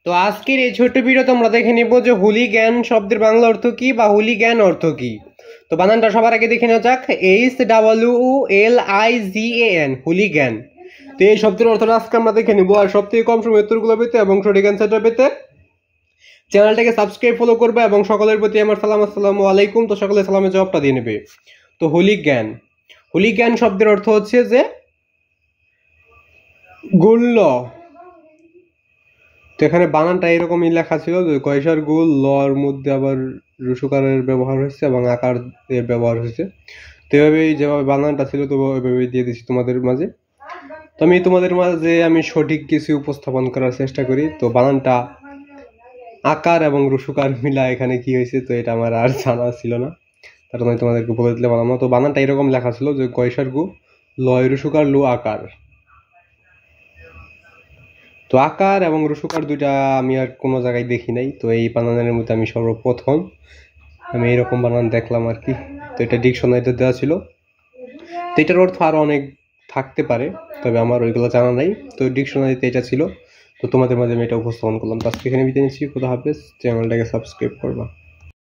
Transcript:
তো আজকের এই ছোট্ট ভিডিওতে আমরা দেখে নিব যে হুলিগ্যান শব্দের বাংলা অর্থ কি বা হুলিগ্যান অর্থ কি। তো বানানটা সবার আগে দেখে নেওয়া যাক, HWLIGAN, হুলিগ্যান। তো এই শব্দের অর্থটা আজকে আমরা দেখে নিব। আর সবথেকে কম সময় উত্তরগুলো পেতে এবং সঠিক অ্যান্সারটা পেতে চ্যানেলটাকে সাবস্ক্রাইব ফলো করবে এবং সকলের প্রতি আমার সালাম, আসসালামু আলাইকুম। তো সকলে সালামের জবাবটা দিয়ে নেবে। তো হুলিগ্যান, হুলিগ্যান শব্দের অর্থ হচ্ছে যে গুল্ল। তো এখানে বানানটা এরকমই লেখা ছিল যে কয়সার গুল, লর মধ্যে আবার রুসুকারের ব্যবহার হয়েছে এবং আকার এর ব্যবহার হয়েছে। তো এভাবেই যেভাবে বানানটা ছিল তো ওইভাবেই দিয়ে দিচ্ছি তোমাদের মাঝে। তো আমি তোমাদের মাঝে সঠিক কিছু উপস্থাপন করার চেষ্টা করি। তো বানানটা আকার এবং রুসুকার মিলা এখানে কি হয়েছে তো এটা আমার আর জানা ছিল না, তার জন্য তোমাদেরকে বলে দিলে বানানো। তো বানানটা এরকম লেখা ছিল যে কয়সার গু, লয় রুসুকার লু আকার। তো আকার এবং রুসুকার দুইটা আমি আর কোনো জায়গায় দেখি নাই। তো এই বানানের মধ্যে আমি সর্বপ্রথম এইরকম বানান দেখলাম আর কি। তো এটা ডিকশনারিতে দেওয়া ছিল। তো এটার অর্থ আরো অনেক থাকতে পারে, তবে আমার ওইগুলো জানা নাই। তো ডিকশনারিতে এটা ছিল, তো তোমাদের মাঝে আমি এটা উপস্থাপন করলাম। তো আজকে এখানে বিদায় নিচ্ছি, খুদা হাফেজ। চ্যানেলটাকে সাবস্ক্রাইব করবা।